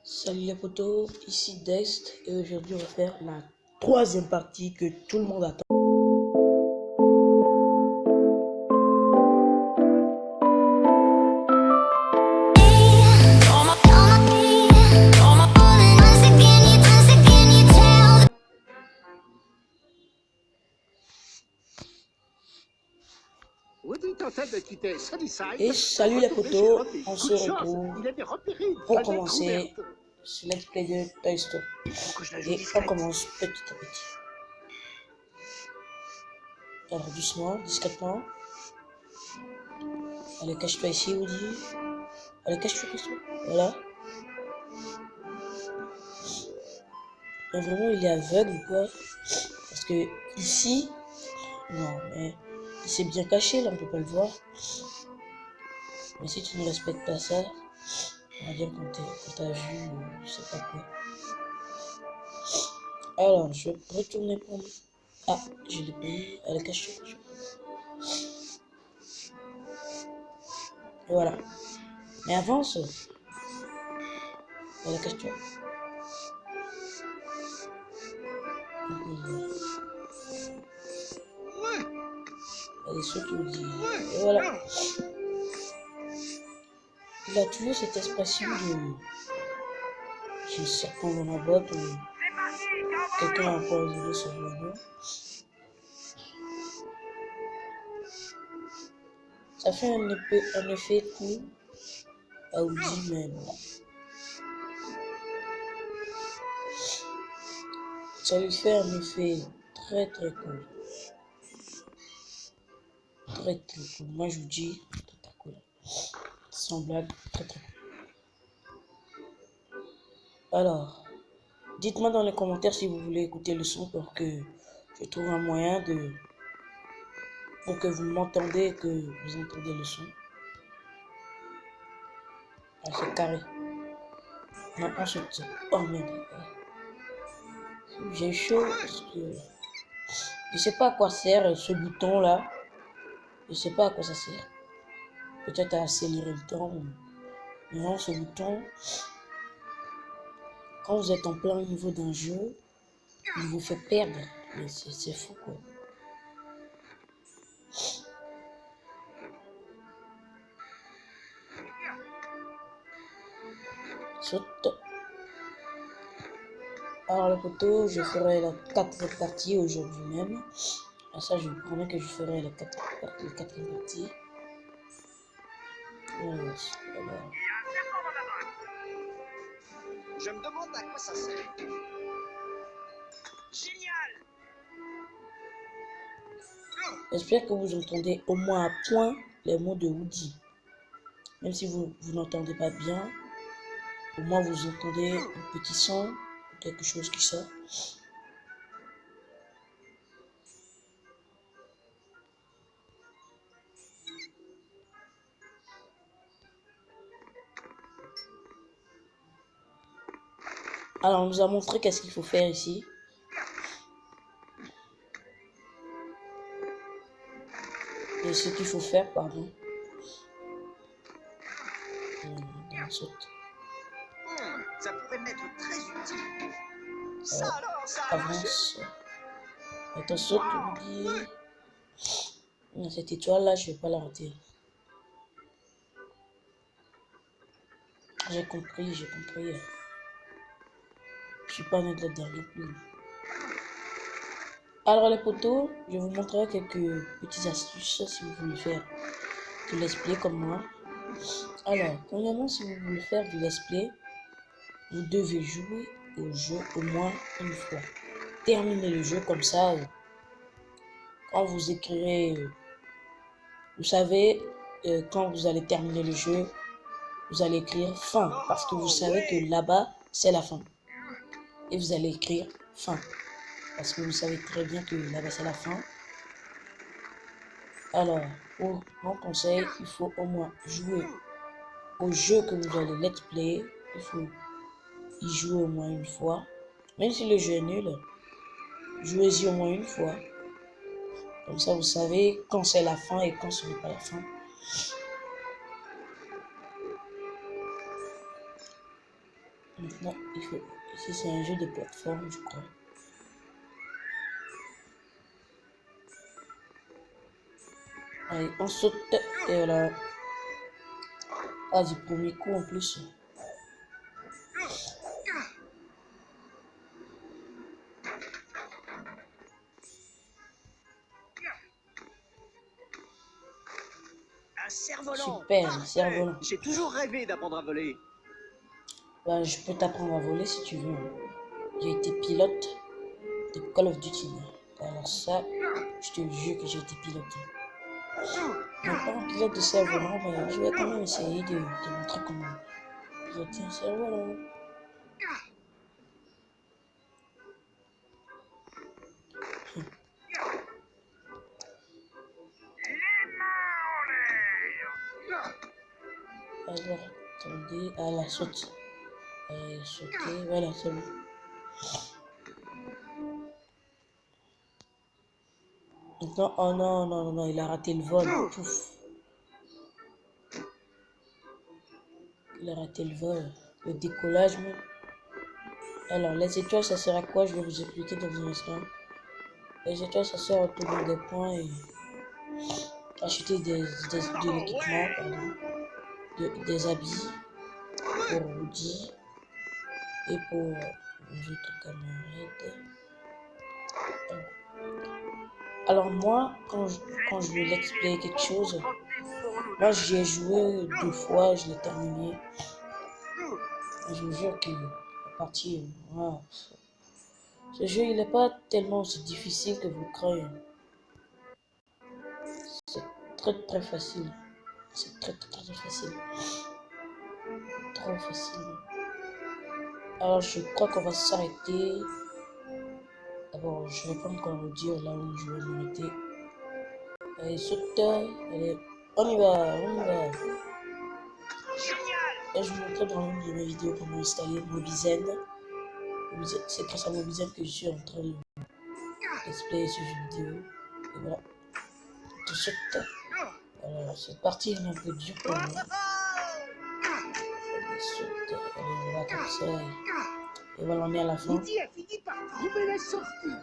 Salut les potos, ici Dest et aujourd'hui on va faire la troisième partie que tout le monde attend. Et salut les potos, on se retrouve pour commencer ce let's play de Toy Story. Et on commence petit à petit. Alors doucement, discrètement. Allez, cache-toi ici, Woody. Allez, cache-toi. Voilà. Mais vraiment, il est aveugle ou quoi? Parce que ici, non, mais il s'est bien caché, là, on peut pas le voir. Mais si tu ne respectes pas ça, on va dire qu'on t'a vu, je sais pas quoi. Alors, je vais retourner pour moi. Ah, je l'ai pris. Allez, cache-toi. Et voilà. Mais avance. Allez, cache-toi. Allez, saute, tu dis. Et voilà. Il a toujours cette expression de... Je ne sais pas dans la boîte ou... Quelqu'un a empoisonné son moineau. Ça fait un effet cool à Woody, mais bon. Ça lui fait un effet très cool. Très cool. Moi je vous dis, très cool. Sans blague, très cool. Alors, dites-moi dans les commentaires si vous voulez écouter le son pour que je trouve un moyen de... Pour que vous m'entendez et que vous entendez le son. Ah, c'est carré. Non, ensuite... Oh merde. J'ai chaud parce que... Je sais pas à quoi sert ce bouton là. Je sais pas à quoi ça sert. Peut-être à accélérer le temps. Mais non, ce bouton... Quand vous êtes en plein niveau d'un jeu, il vous fait perdre. Mais c'est fou quoi. Saute. Alors les potos, je ferai la quatrième partie aujourd'hui même. Ah, ça, je vous promets que je ferai la quatrième partie. Alors, je me demande à quoi ça sert. Génial! J'espère que vous entendez au moins à point les mots de Woody. Même si vous n'entendez pas bien, au moins vous entendez un petit son, quelque chose qui sort. Alors, on nous a montré qu'est-ce qu'il faut faire ici. Et ce qu'il faut faire, pardon. On saute. Ça pourrait m'être très utile. Ça alors, ça avance. Attends, saute, Woody. Cette étoile-là, je vais pas la rater. J'ai compris. Je suis pas né de la dernière pluie. Alors les potos, je vous montrerai quelques petites astuces si vous voulez faire du let's play comme moi. Alors, premièrement, si vous voulez faire du let's play, vous devez jouer au jeu au moins une fois. Terminez le jeu comme ça. Quand vous écrirez, vous savez, quand vous allez terminer le jeu, vous allez écrire fin parce que vous savez que là-bas, c'est la fin. Et vous allez écrire fin parce que vous savez très bien que là-bas, c'est la fin. Alors, pour mon conseil, il faut au moins jouer au jeu que vous allez let's play. Il faut y jouer au moins une fois. Même si le jeu est nul, jouez-y au moins une fois. Comme ça, vous savez quand c'est la fin et quand ce n'est pas la fin. Maintenant, il faut... Ici, c'est un jeu de plateforme, je crois. Allez, on saute. Et voilà. Ah, du premier coup en plus. Un cerf-volant. Super, Parfait. cerf-volant. J'ai toujours rêvé d'apprendre à voler. Bah, je peux t'apprendre à voler si tu veux. J'ai été pilote de Call of Duty. Alors ça, je te jure que j'ai été pilote. Non, pas un pilote de cerf-volant, mais je vais quand même essayer de te montrer comment piloter un cerf-volant. Alors, attendez, à la saute. Sauter, voilà, c'est bon. Maintenant, oh non, non, non, non, il a raté le vol. Pouf. Il a raté le vol. Le décollage, même. Alors, les étoiles, ça sert à quoi? Je vais vous expliquer dans un instant. Les étoiles, ça sert à obtenir des points et acheter de l'équipement, pardon, des habits pour Woody et pour nos autres camarades. Alors moi, quand je vais l'expliquer quelque chose, moi j'y ai joué 2 fois, je l'ai terminé. Et je vous jure que la partie, voilà, ce jeu il n'est pas tellement aussi difficile que vous croyez. C'est très facile. C'est très facile. Trop facile. Alors je crois qu'on va s'arrêter. D'abord, je ne vais pas encore vous dire là où je vais m'arrêter. Allez, saute. Allez, on y va, on y va. Et je vous montrerai dans une de mes vidéos comment installer Mobizen. C'est grâce à Mobizen que je suis en train de expliquer ce jeu vidéo. Et voilà. Tout de suite. Alors, cette partie est un peu dure pour moi. Allez, saute. Allez, on va comme ça. Et voilà, on est à la fin. Woody a fini par trouver la sortie.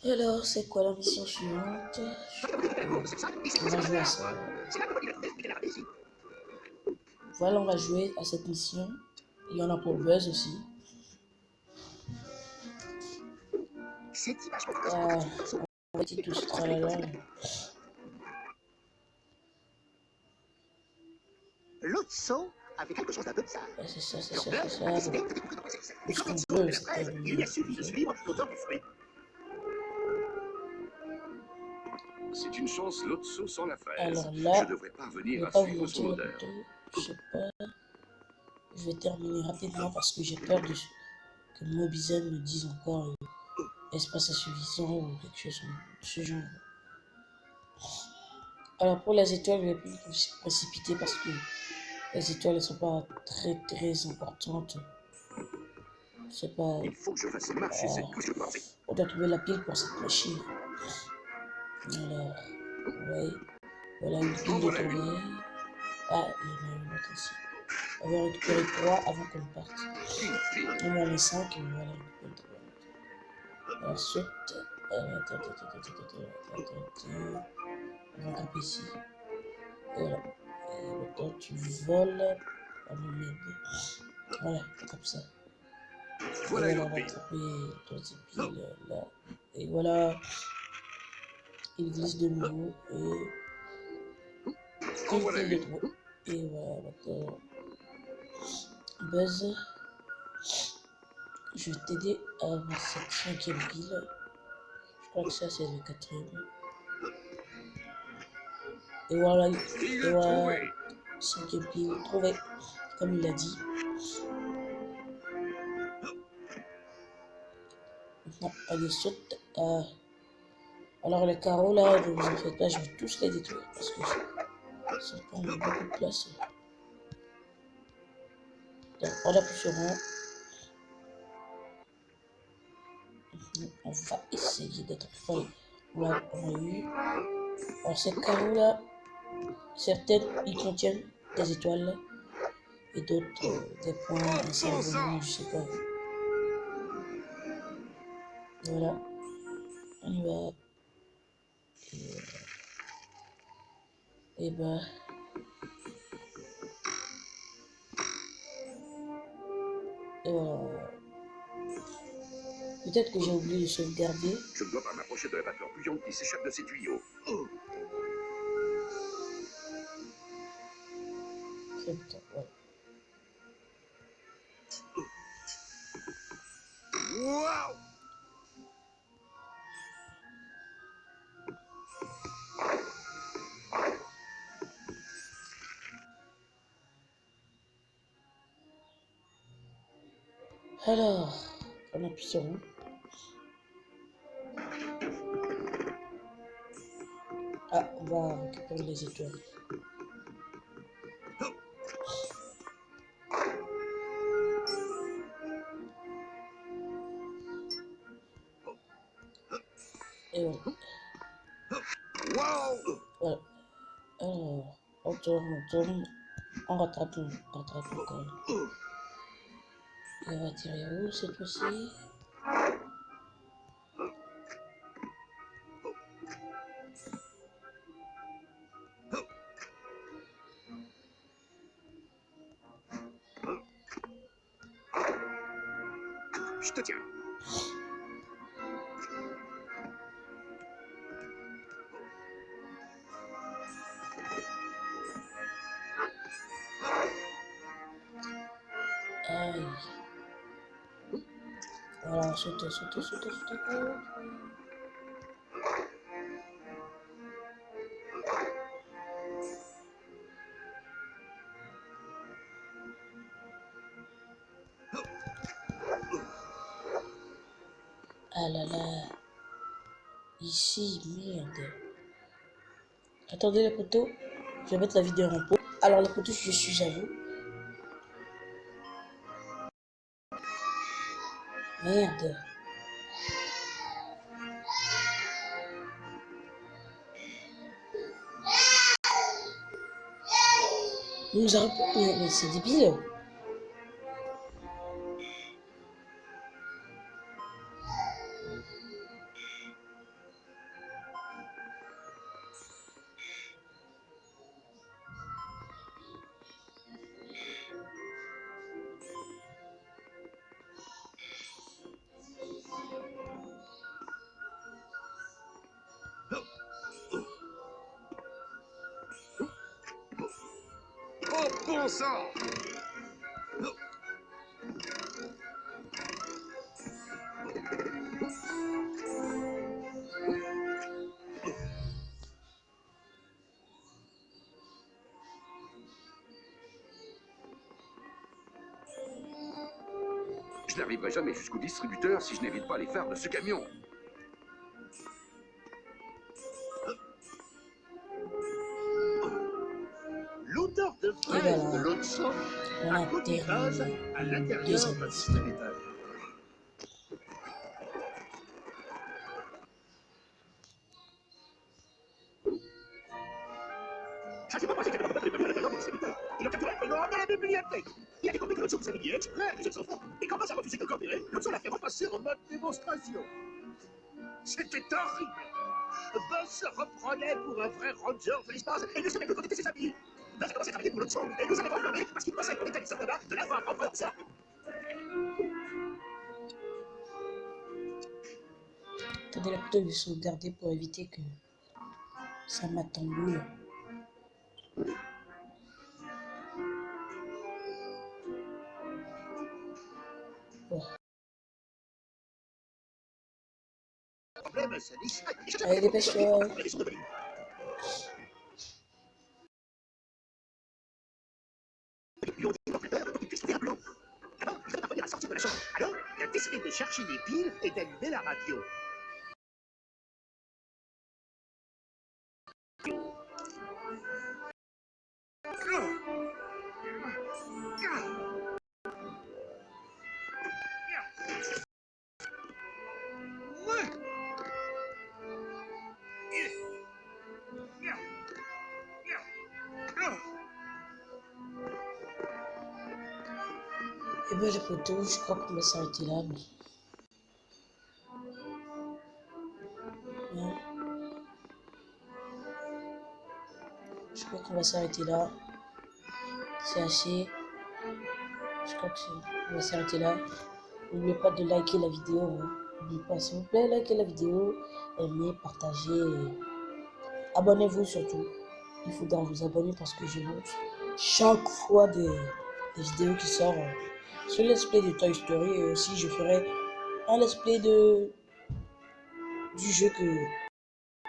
Alors, c'est quoi la mission suivante? On va jouer à ça. Voilà, on va jouer à cette mission. Il y en a pour Buzz aussi. On va dire tout ce tralala. L'autre saut avait quelque chose d'un peu bizarre. C'est ça, c'est ça, c'est ça. Tout ce qu'on veut, c'est terminé. Il a suffi de suivre l'odeur du fruit. C'est une chance, l'Otso sans la fraise. Alors là, je devrais je parvenir vais à pas vous suivre son mentir, odeur. je sais pas. Je vais terminer rapidement parce que j'ai peur que Mobizen me dise encore espace insuffisant ou quelque chose de ce genre. Alors pour les étoiles, je vais plus me précipiter parce que les étoiles ne sont pas très importantes. C'est pas. Il faut que je fasse marcher cette couche de parfait. On doit trouver la pile pour cette machine. Alors, ouais. Voilà une pile de trouver. Ah, il y en a une autre ici. On va récupérer 3 avant qu'on parte. On va les 5 et on va les récupérer 3. Alors saute. Attends. On va grimper ici. Et voilà. Et maintenant tu voles. Ah non, merde. Voilà, comme ça. Et Voilà une voilà, on autre va pile. trouver dans ces piles là. Et voilà. Il glisse de nouveau et En voilà il est une. trop. Et voilà, maintenant. Buzz. Je vais t'aider à avoir cette 5e pile. Je crois que ça c'est le 4e. Et voilà, et voilà, 5e pile trouvée, comme il a dit. Maintenant, allez, saute. Alors les carreaux là, ne vous en faites pas, je vais tous les détruire parce que ça prend beaucoup de place. Donc on appuie sur rond. On va essayer d'être folle. Voilà, on a eu. Alors ces carreaux-là, certaines, ils contiennent des étoiles et d'autres des points, un cerveau, je sais pas. Voilà, on y va. Et bah, et voilà. Peut-être que j'ai oublié de sauvegarder. Je ne dois pas m'approcher de la vapeur bouillante qui s'échappe de ces tuyaux. C'est le temps, voilà. Waouh! Alors, on appuie sur rond. Ah, on va récupérer les étoiles. Et voilà. Waouh! Voilà. Alors, on tourne. On rattrape encore. Et on va tirer où cette fois-ci? Je te tiens. Aïe. Voilà, saute. Ah là là. Ici, merde. Attendez les poteaux. Je vais mettre la vidéo en pause. Alors les poteaux, je suis à vous. Merde. Nous arrêtons. Mais c'est débile. Oh, bon sang! Je n'arriverai jamais jusqu'au distributeur si je n'évite pas les phares de ce camion. L'odeur de Et fraise voilà. de l'eau de sang On a a connivage terminé à le l'intérieur deuxième d'un épisode. système étage. Je ne sais pas si quelqu'un peut me l'intérieur du distributeur. Il a capturé énorme dans la bibliothèque. Il a découvert que l'autre vous avez mis exprès les jeunes enfants. Et quand ça a refusé de coopérer, l'autre l'a fait repasser en mode démonstration. C'était horrible. Buzz se reprenait pour un vrai ranger de l'espace et ne savait plus compter ses amis. Buzz a commencé à travailler pour l'autre son et nous avons hurlé parce qu'il pensait qu'on était des soldats de l'avoir en mode ça. Attendez la poteau, je vais sauvegarder pour éviter que ça m'attamboule. Bon. Problème, c'est l'Israël. Allez, dépêche-toi. Alors, il a décidé de chercher les piles et d'allumer la radio. Et bien les potos, je crois qu'on va s'arrêter là. Ouais. Je crois qu'on va s'arrêter là. C'est assez. Je crois qu'on va s'arrêter là. N'oubliez pas de liker la vidéo. Hein. N'oubliez pas, s'il vous plaît, likez la vidéo. Aimez, partagez. Abonnez-vous surtout. Il faudra vous abonner parce que je lance chaque fois des vidéos qui sortent sur le let's play de Toy Story. Et aussi, je ferai un let's play du jeu que...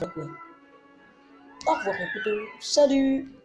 Ouais. Au revoir les potos. Salut!